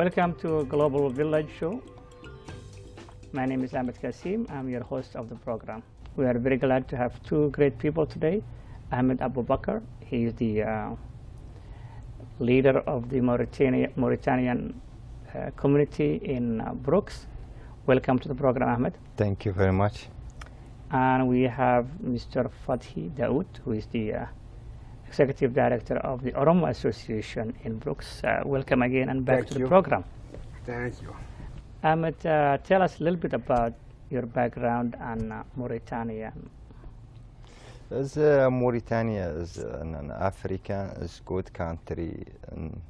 Welcome to Global Village Show. My name is Ahmed Kassem. I'm your host of the program. We are very glad to have two great people today. Ahmed Abu Bakr, he is the leader of the Mauritanian community in Brooks. Welcome to the program, Ahmed. Thank you very much. And we have Mr. Fathi Daoud, who is the Executive Director of the Oromo Association in Brooks. Welcome again and back to the program. Thank you. Ahmed, tell us a little bit about your background and Mauritania. Mauritania is an Africa, is good country, and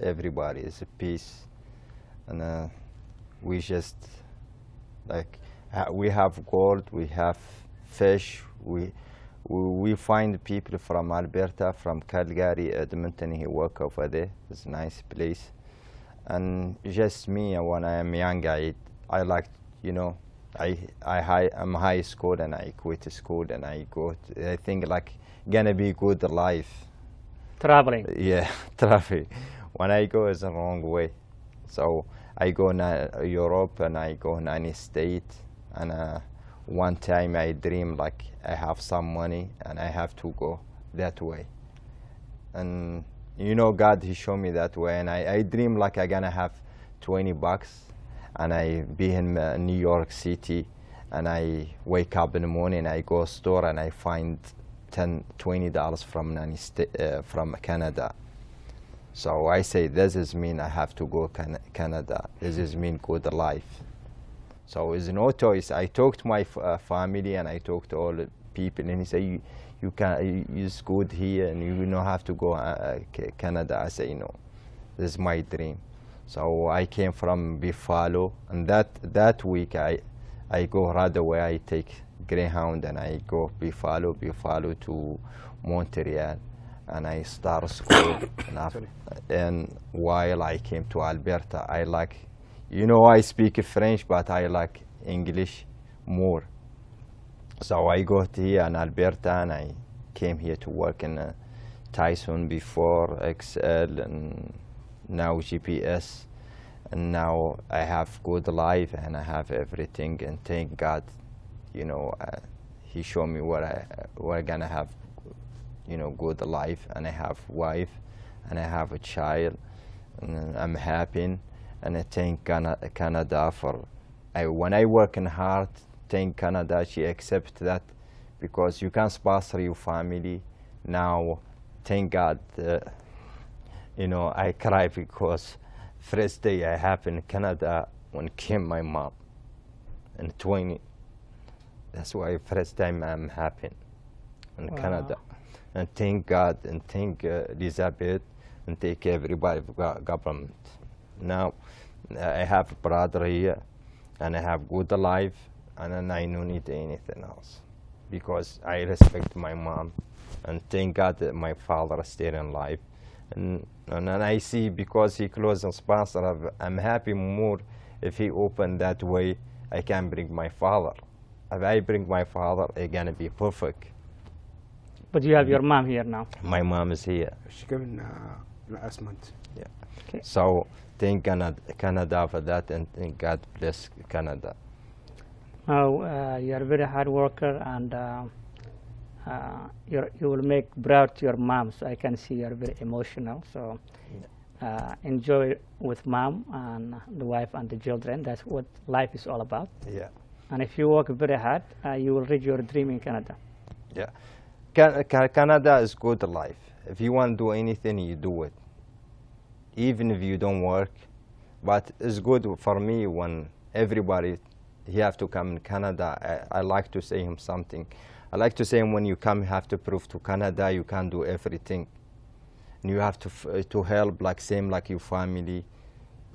everybody is a peace, and we just like we have gold, we have fish, we find people from Alberta, from Calgary, Edmonton. He work over there. It's a nice place, and just me when I am young, I like, you know, I'm high school and I quit school and I go. I think like gonna be good life. Traveling. Yeah, traveling. When I go is the wrong way, so I go Europe and I go United States, and one time I dream like I have some money and I have to go that way, and you know God, He showed me that way, and I dream like I gonna have $20 and I be in New York City, and I wake up in the morning, I go store and I find $20 from Canada. So I say, this is mean I have to go Canada. This is mean good life. So it's no choice. I talk to my family and I talk to all the people, and he say, you can, it's good here and you don't have to go Canada. I say, no, this is my dream. So I came from Buffalo, and that week I go right away. I take Greyhound and I go Buffalo to Montreal, and I start school. And while I came to Alberta, I like, you know, I speak French, but I like English more. So I got here in Alberta, and I came here to work in Tyson before, XL, and now GPS, and now I have good life and I have everything, and thank God, you know, He showed me we're gonna have, you know, good life, and I have wife and I have a child, and I'm happy, and I thank Canada for, when I work in hard, thank Canada, she accept that, because you can sponsor your family. Now, thank God, you know, I cry because first day I have in Canada when came my mom in 20. That's why first time I'm happy in Canada. And thank God and thank Elizabeth and thank everybody government. Now I have a brother here and I have good life, and then I don't need anything else, because I respect my mom, and thank God that my father is still in life. And I see, because he closed and sponsor, I'm happy more if he opened that way. I can bring my father. If I bring my father, it's gonna be perfect. But you have your mom here now. My mom is here. She came in last month. Yeah. Okay. So thank Canada for that, and thank God bless Canada. Now, you are a very hard worker, and you will make proud to your mom. So I can see you are very emotional. So enjoy with mom and the wife and the children. That's what life is all about. Yeah. And if you work very hard, you will reach your dream in Canada. Yeah. Canada is good life. If you want to do anything, you do it. Even if you don't work. But it's good for me when everybody, he have to come in Canada. I like to say him something. I like to say him, when you come, you have to prove to Canada you can do everything. And you have to help, like same like your family.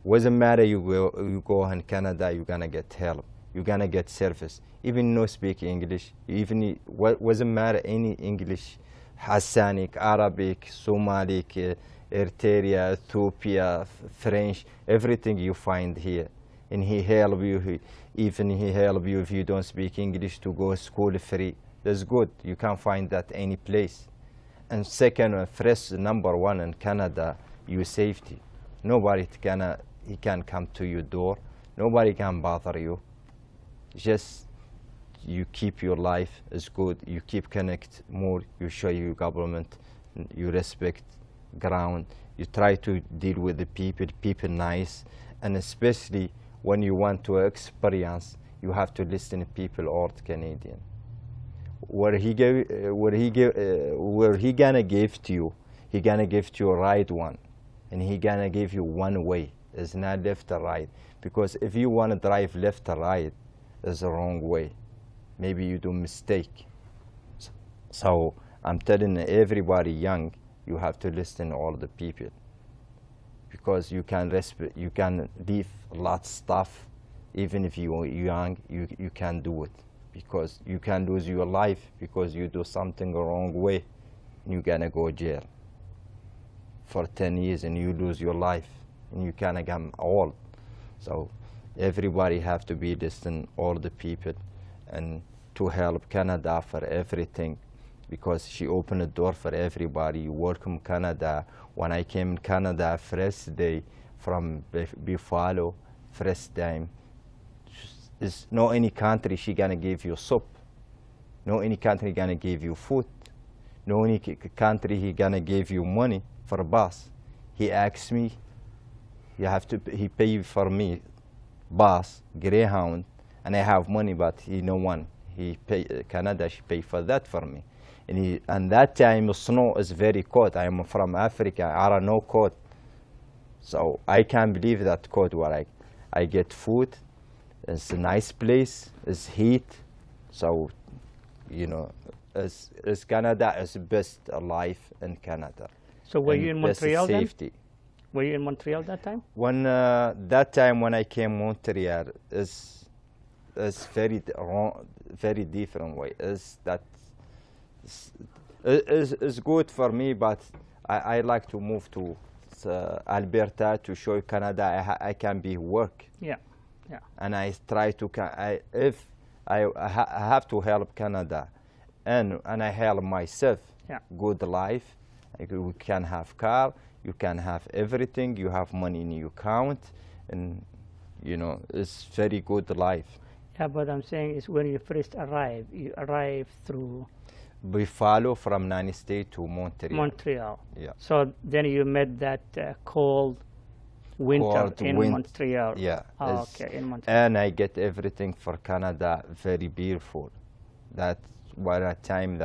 Doesn't matter you go in Canada, you're gonna get help. You're gonna get service. Even no speak English. Even doesn't matter any English, Hassanic, Arabic, Somali, Eritrea, Ethiopia, French, everything you find here. And he help you. Even he help you if you don't speak English to go school free. That's good. You can't find that any place. And second, first, number one in Canada, your safety. Nobody he can come to your door. Nobody can bother you. Just you keep your life is good. You keep connect more. You show your government. You respect ground. You try to deal with the people nice, and especially when you want to experience, you have to listen to people old Canadian. Where he gonna give to you, he gonna give to you right one, and he gonna give you one way. It's not left or right, because if you wanna drive left or right, it's the wrong way. Maybe you do mistake. So I'm telling everybody young, you have to listen to all the people, because you can leave a lot of stuff. Even if you're young, you can do it, because you can lose your life because you do something the wrong way. You're gonna go jail for 10 years and you lose your life, and you can become old. So everybody have to be listening all the people, and to help Canada for everything, because she opened the door for everybody. Welcome Canada. When I came in Canada first day from Buffalo, first time, there's no any country she gonna give you soup. No any country gonna give you food. No any country he gonna give you money for a bus. He asked me, he pay for me bus, Greyhound, and I have money, but he no one. He pay Canada, she pay for that for me. And that time snow is very cold. I am from Africa, I don't know cold. So I can't believe that cold where I get food. It's a nice place, it's heat. So, you know, it's Canada is best life in Canada. So were you in Montreal then? Safety. Were you in Montreal that time? When that time when I came Montreal is very wrong, very different way. Is good for me, but I like to move to Alberta to show Canada I can be work. Yeah, yeah. And I try to if I have to help Canada, and I help myself. Yeah. Good life. We can have car. You can have everything. You have money in your account, and you know it's very good life. Yeah, but I'm saying is when you first arrive, you arrive through Buffalo from United States to Montreal. Montreal. Yeah. So then you met that cold winter in Montreal. Yeah. Oh, okay, in Montreal. And I get everything for Canada, very beautiful. That that time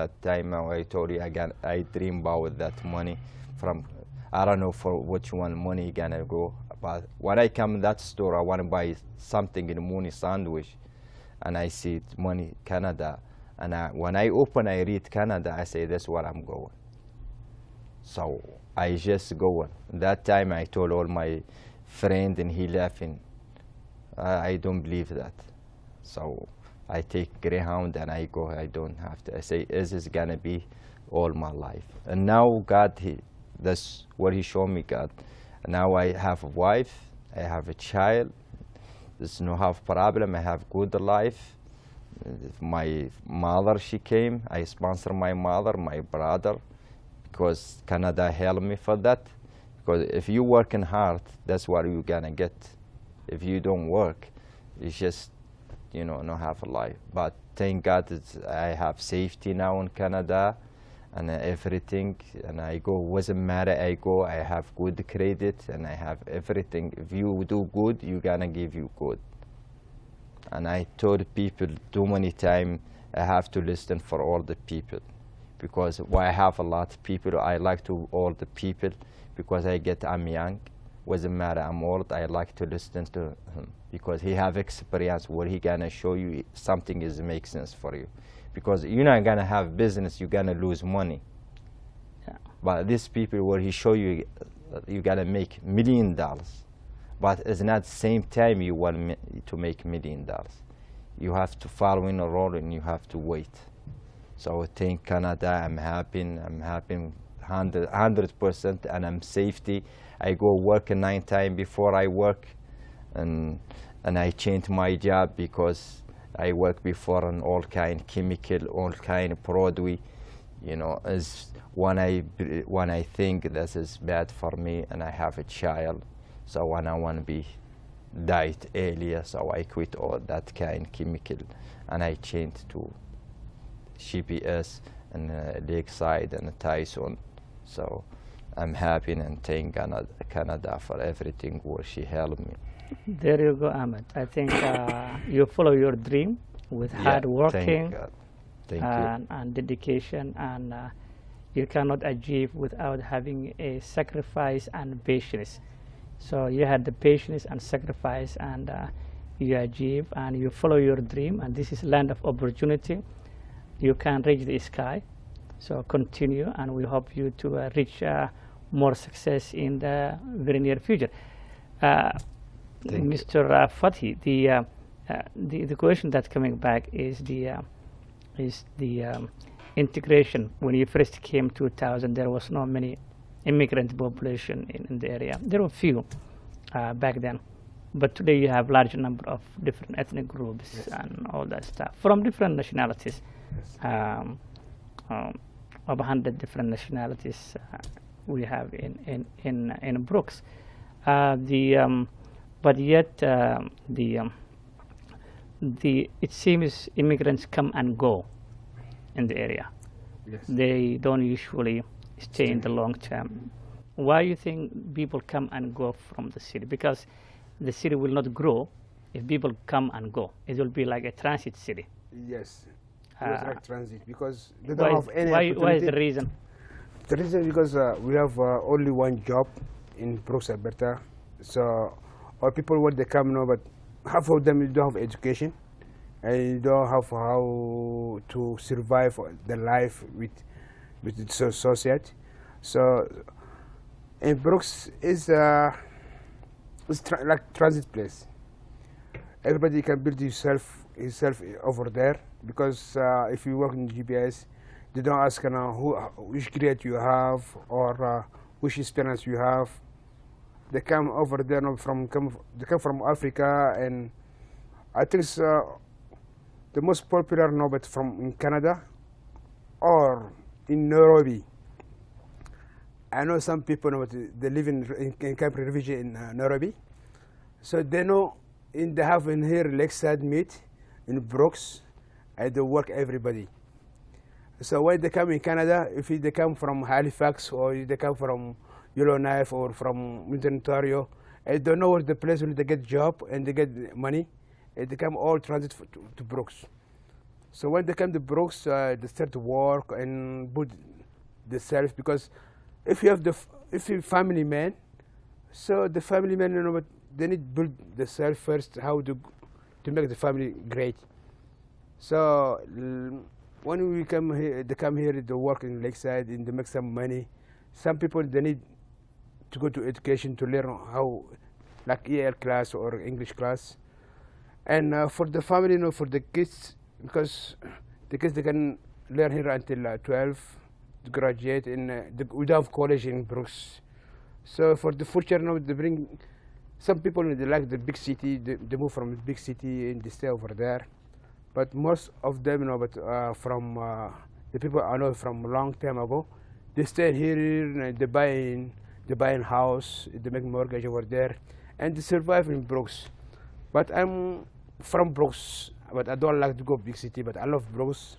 I told you again, I dream about that money from, I don't know for which one money gonna go. But when I come to that store, I want to buy something in the morning sandwich, and I see money Canada. And when I open, I read Canada, I say, that's where I'm going. So I just go. That time I told all my friend, and he laughing. I don't believe that. So I take Greyhound and I go. I don't have to. I say, this is gonna be all my life. And now God, that's what He showed me, God. Now I have a wife, I have a child. There's no have problem. I have good life. My mother, she came. I sponsor my mother, my brother, because Canada helped me for that. Because if you working hard, that's what you're gonna get. If you don't work, it's just, you know, not have a life. But thank God I have safety now in Canada and everything. And I go, doesn't matter, I go, I have good credit and I have everything. If you do good, you're gonna give you good. And I told people too many times, I have to listen for all the people. Because why I have a lot of people, I like to all the people, because I'm young. Doesn't matter, I'm old, I like to listen to him. Because he have experience where he gonna show you something is make sense for you. Because you're not gonna have business, you're gonna lose money. Yeah. But these people where he show you, you gotta make $1 million. But it's not the same time you want to make $1 million. You have to follow in a role and you have to wait. So I think Canada, I'm happy 100%, and I'm safety. I go work 9 times before I work, and I change my job because I work before on all kind chemical, all kind of product. You know, as when I think this is bad for me and I have a child, So when I want to be died earlier, so I quit all that kind chemical, and I changed to GPS and Lakeside and Tyson. So I'm happy and thank Canada for everything where she helped me. There you go, Ahmed. I think you follow your dream with hard working Thank and dedication, and you cannot achieve without having a sacrifice and patience. So you had the patience and sacrifice, and you achieve and you follow your dream, and this is land of opportunity. You can reach the sky. So continue, and we hope you to reach more success in the very near future. Mr. Fathi, the question that's coming back is the integration. When you first came 2000, there was not many immigrant population in the area. There were few back then, but today you have large number of different ethnic groups. Yes. And all that stuff from different nationalities. Yes. Of 100 different nationalities we have in Brooks. But yet it seems immigrants come and go in the area. Yes. They don't usually stay in the long term. Why do you think people come and go from the city? Because the city will not grow if people come and go. It will be like a transit city. Yes. Like transit, because they don't have any opportunity. Why is the reason? The reason is because we have only one job in Brooks, Alberta. So our people, when they come now, but half of them don't have education, and you don't have how to survive the life with the society. So in Brooks is like transit place. Everybody can build himself over there, because if you work in GPS, they don't ask which grade you have or which experience you have. They come over there they come from Africa, and I think the most popular but from in Canada or in Nairobi. I know some people they live in Camp Refugee in Nairobi, so they know they have in here Lakeside meet in Brooks, and they work everybody. So when they come in Canada, if they come from Halifax or they come from Yellowknife or from Ontario, they don't know where the place where they get job and they get money, and they come all transit to Brooks. So when they come to Brooks, they start to work and put themselves, because if you have if you're family man, so the family man, they need to build themselves first, how to make the family great. So when we come here, they come here to work in Lakeside and they make some money. Some people, they need to go to education to learn how, like EL class or English class. And for the family, for the kids, because the kids, they can learn here until 12 to graduate, and we don't have college in Brooks. So for the future, they bring some people, they like the big city, they move from the big city and they stay over there. But most of them, from the people I know from a long time ago, they stay here and they buy a house, they make mortgage over there, and they survive in Brooks. But I'm from Brooks, but I don't like to go big city. But I love Brooks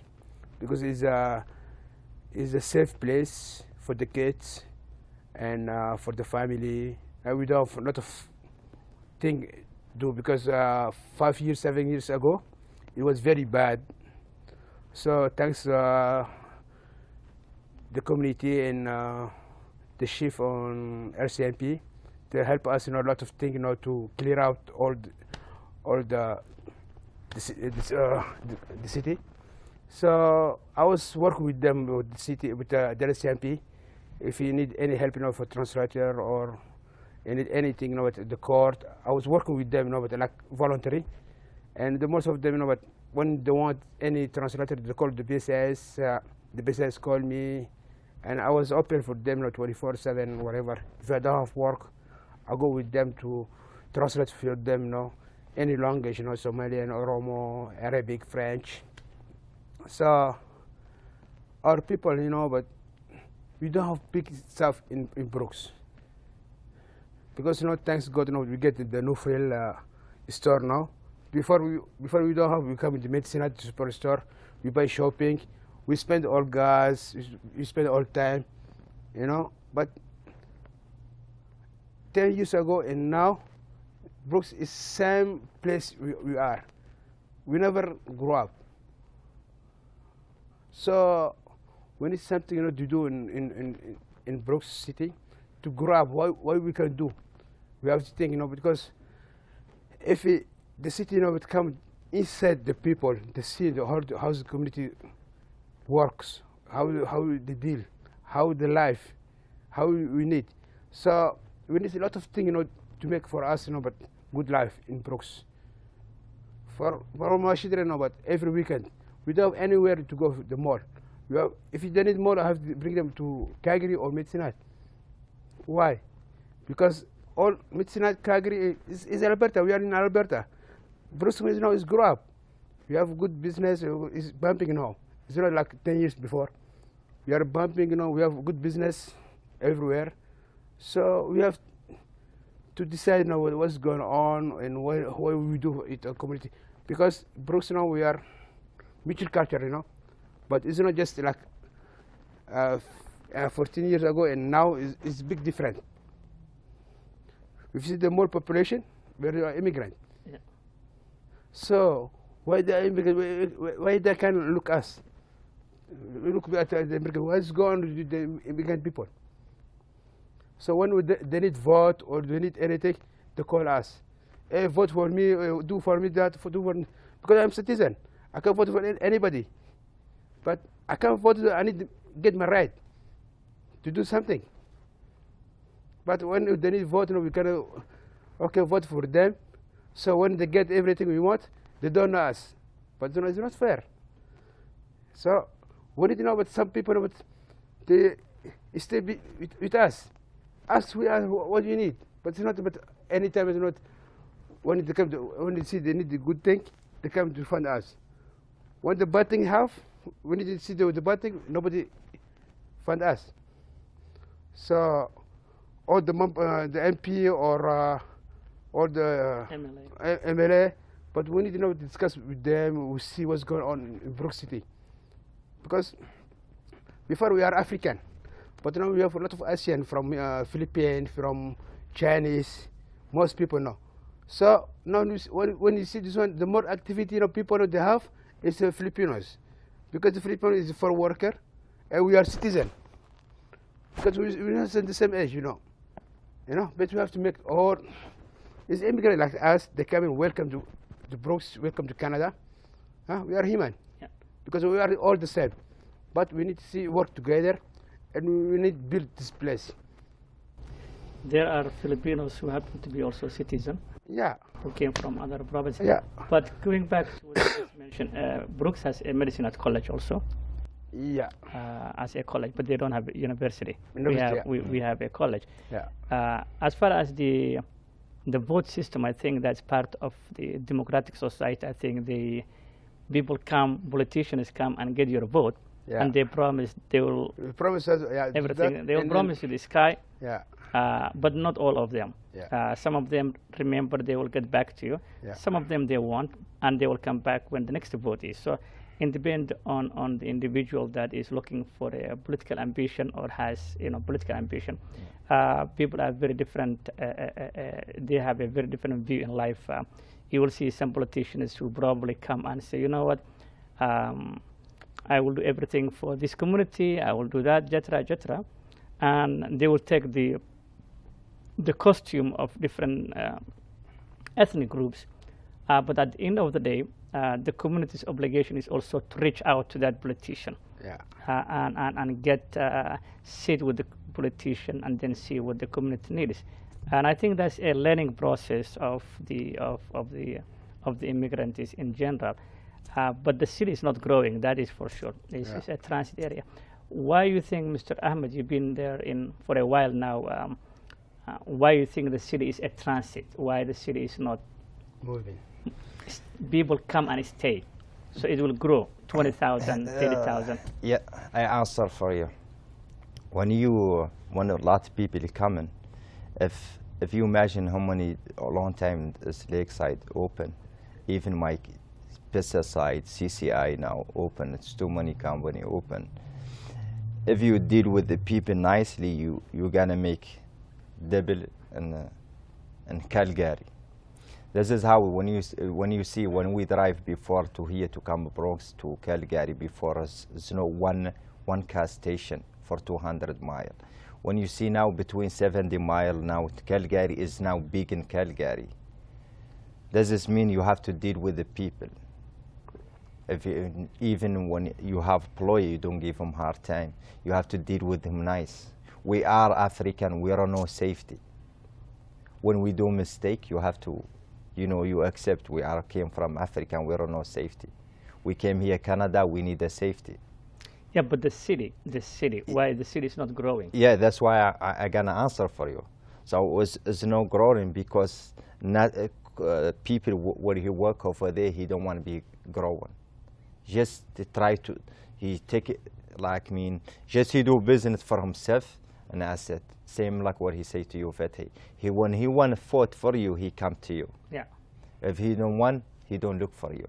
because it's a safe place for the kids and for the family. And we don't have a lot of things to do, because 5 years, 7 years ago, it was very bad. So thanks the community and the chief on RCMP to help us in a lot of things, to clear out all the city. So I was working with them, with the city, with the RCMP. If you need any help, for translator or you need anything, with the court, I was working with them, with like voluntary. And most of them, but when they want any translator, they call the BSS. The BSS call me, and I was open for them, 24/7, whatever. If I don't have work, I go with them to translate for them, any language, Somalian, Oromo, Arabic, French. So our people, but we don't have big stuff in Brooks. because thanks God, we get the new fuel store now. Before we don't have, we come in the medicine at the superstore, we buy shopping, we spend all gas, we spend all time, But 10 years ago and now, Brooks is same place we are. We never grow up. So we need something to do in Brooks City to grow up. What we can do? We have to think, because if the city, would come inside the people, to see how the community works, how they deal, how the life, how we need. So we need a lot of things, to make for us, but good life in Brooks. For my children, but every weekend we don't have anywhere to go to the mall. If you don't need mall, I have to bring them to Calgary or Medicine. Why? Because all Medicine, Calgary is Alberta. We are in Alberta. Brooks now is grow up. We have good business. It's bumping now. It's not like 10 years before. We are bumping. We have good business everywhere. So we have to decide now what's going on and what we do in our community. Because Brooks now we are mutual culture, but it's not just like 14 years ago and now it's big different. If you see the more population, we are immigrant. Yeah. So why the immigrant? Why they can look us? We look at the immigrant. What's going on with the immigrant people? So when they need vote or they need anything, they call us. Hey, vote for me, do for me that, do for me. Because I'm citizen. I can't vote for anybody. But I can't vote, I need to get my right to do something. But when they need vote, we can, vote for them. So when they get everything we want, they don't know us. But it's not fair. So we need to know what some people, they stay with us. Ask what you need. But it's not about any time, it's not. When they see they need the good thing, they come to fund us. When the bad thing have, we need to see the bad thing, nobody fund us. So, all the MP or the MLA, but we need to discuss with them, we see what's going on in Brooks City. Because before we are African, but now we have a lot of Asian from Philippines, from Chinese, most people know. So now when you see this one, the more activity people they have is the Filipinos, because the Filipinos is for worker, and we are citizen. Because we're not the same age, But we have to make all. It's immigrant like us. They come and welcome to Brooks, welcome to Canada. We are human, because we are all the same. But we need to work together, and we need to build this place. There are Filipinos who happen to be also citizens. Yeah. Who came from other provinces. Yeah. But going back to what you just mentioned, Brooks has a medicine at college also. Yeah. As a college, but they don't have a university. We have a college. Yeah. As far as the vote system, I think that's part of the democratic society. I think the politicians come and get your vote, and they promise they will everything. They will promise you the sky. Yeah. But not all of them. Yeah. Some of them, remember, they will get back to you. Yeah. Some of them they won't, and they will come back when the next vote is. So it depends on the individual that is looking for a political ambition or has political ambition. People are very different. They have a very different view in life. You will see some politicians who probably come and say, you know what, I will do everything for this community. I will do that, etc., etc. And they will take the costume of different ethnic groups, but at the end of the day, the community's obligation is also to reach out to that politician, and get sit with the politician and then see what the community needs. And I think that's a learning process of the immigrants in general. But the city is not growing, that is for sure. It's a transit area. Why you think, Mr. Ahmed, you've been there for a while now, why you think the city is a transit? Why the city is not moving? People come and stay, so it will grow, 20,000, 30,000. Yeah, I answer for you. When a lot of people come in, if if you imagine how many a long time this lakeside open, even my pesticide CCI now open. It's too many company open. If you deal with the people nicely, you're gonna make double in Calgary. This is how when you see when we drive before to here to come Bronx to Calgary before us, there's no one gas station for 200 miles. When you see now between 70 miles now, Calgary is now big in Calgary. Does this mean you have to deal with the people? If even when you have employee, you don't give them hard time. You have to deal with them nice. We are African. We are no safety. When we do mistake, you have to, you accept we came from Africa and we are no safety. We came here, Canada, we need a safety. Yeah, but the city, why the city is not growing? Yeah, that's why I gonna answer for you. So it's not growing because not people where he work over there, he don't want to be growing. Just to try to, he take it like just he do business for himself and asset. Same like what he say to you, Fatih. When he want to fight for you, he come to you. Yeah. If he don't want, he don't look for you.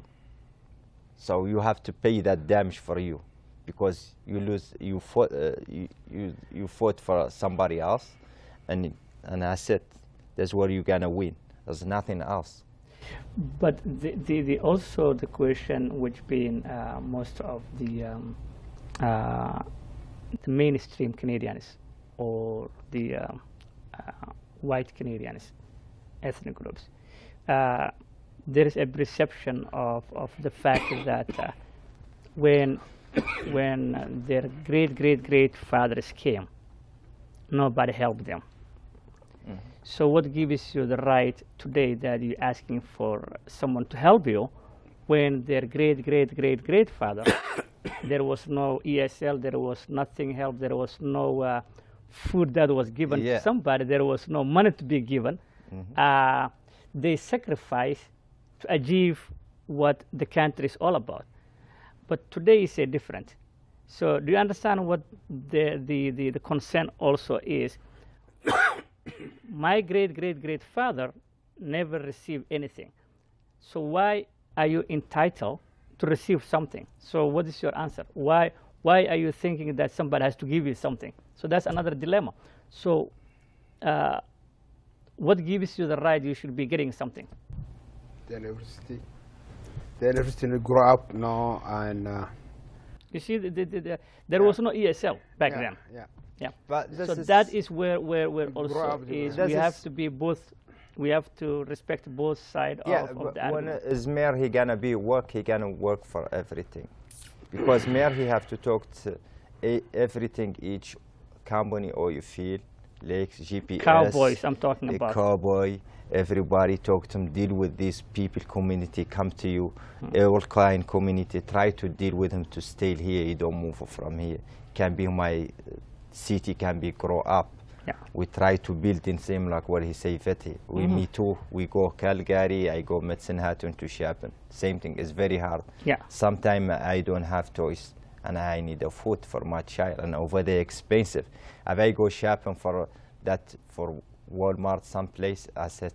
So you have to pay that damage for you, because you lose. You fought for somebody else, and asset. That's where you gonna win. There's nothing else. But also the question which been most of the mainstream Canadians or the white Canadians, ethnic groups, there is a perception of the fact that when their great fathers came, nobody helped them. So what gives you the right today that you're asking for someone to help you when their great father, there was no ESL, there was nothing help, there was no food that was given to somebody, there was no money to be given. They sacrifice to achieve what the country is all about. But today is different. So do you understand what the concern also is? My great father never received anything. So why are you entitled to receive something? So what is your answer? Why are you thinking that somebody has to give you something? So that's another dilemma. So what gives you the right you should be getting something? The university grow up now, and you see, there was no ESL back then. Yeah, but so that is where also is we have to be both. We have to respect both sides of the argument. When is mayor, he gonna work for everything, because mayor he have to talk to everything, each company or you feel lakes, GPS, cowboys. I'm talking about cowboy. Everybody talk to them, deal with these people, community come to you, all kind community, try to deal with them to stay here. You don't move from here. Can be my city, can be grow up. Yeah. We try to build in same like what he say, Fatih. Me too. We go Calgary, I go Medicine Hat to Shapin. Same thing. It's very hard. Yeah. Sometimes I don't have choice, and I need a food for my child, and over there expensive. If I go shopping for Walmart someplace, I said,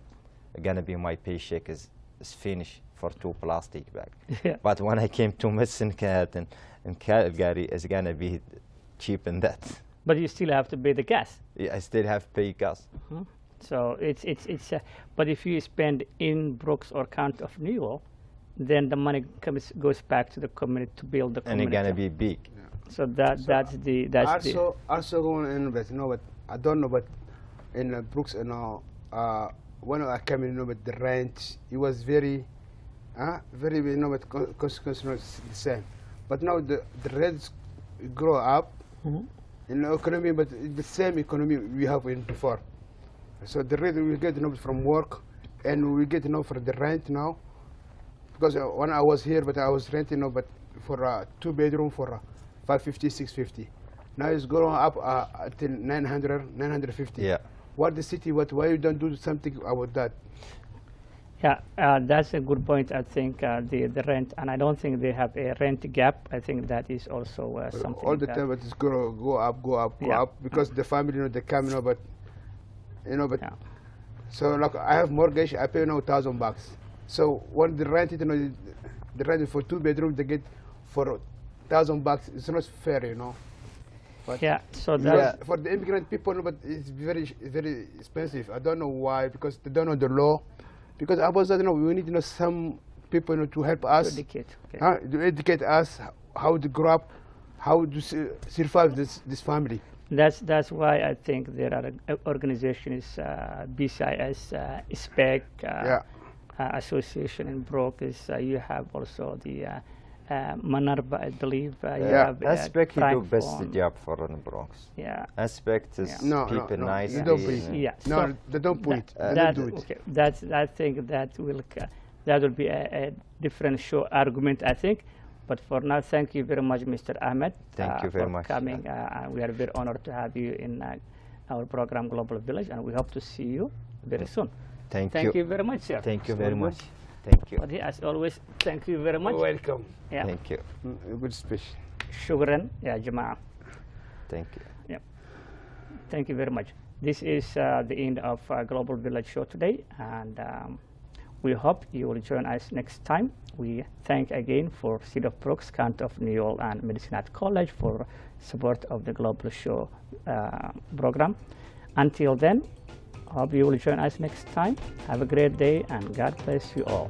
gonna be my paycheck is finished for 2 plastic bags. Yeah. But when I came to Medicine Hat and Calgary, it's gonna be cheap than that. But you still have to pay the gas. Yeah, I still have to pay gas. So it's but if you spend in Brooks or County of New York, then the money goes back to the community to build the community. And it's gonna be big. Yeah. So that's also going to invest. But I don't know, but in Brooks, when I came in, but the rent it was very, but consequence not the same. But now the rents grow up. In the economy, but the same economy we have in before. So the rate we get from work, and we get for the rent now. Because when I was here, but I was renting but for a 2-bedroom for 550, 650. Now it's going up until 900, 950. Yeah. What the city? Why you don't do something about that? Yeah, that's a good point. I think the rent, and I don't think they have a rent gap. I think that is also something. All the time, it's go up, Yeah. because the family, they come, but So like I have mortgage, I pay now $1,000. So when they rent it, they rent it for 2 bedrooms, they get for $1,000. It's not fair, But Yeah, so because that's, for the immigrant people, but it's very expensive. I don't know why, because they don't know the law. Because I was, we need some people to help us, indicate. Okay. to educate us how to grow up, how to survive this family. That's why I think there are organizations, BCIS, SPEC, Yeah. Association in Brokers. You have also the Manarba, I believe. You Yeah. have, Aspect he do Frank best Fon. job for the Bronx. Yeah. Aspect is Yeah. No, keep it no, nice. you don't put it. Yeah. No, So they don't put it. They that, don't do it. okay. I think that will be a different show argument, I think. But for now, thank you very much, Mr. Ahmed. Thank you very for much. coming. And we are very honored to have you in our program, Global Village, and we hope to see you very soon. Thank Thank you very much, sir. Thank you So very good. much. Thank you. But as always, thank you very much. Welcome. Yeah. Thank you. Good speech. Shukran, ya Jama'a. Thank you. Yeah. Thank you very much. This is the end of Global Village show today, and we hope you will join us next time. We thank again for City of Brooks, County of New York, and Medicinat College for support of the Global Show program. Until then, hope you will join us next time. Have a great day, and God bless you all.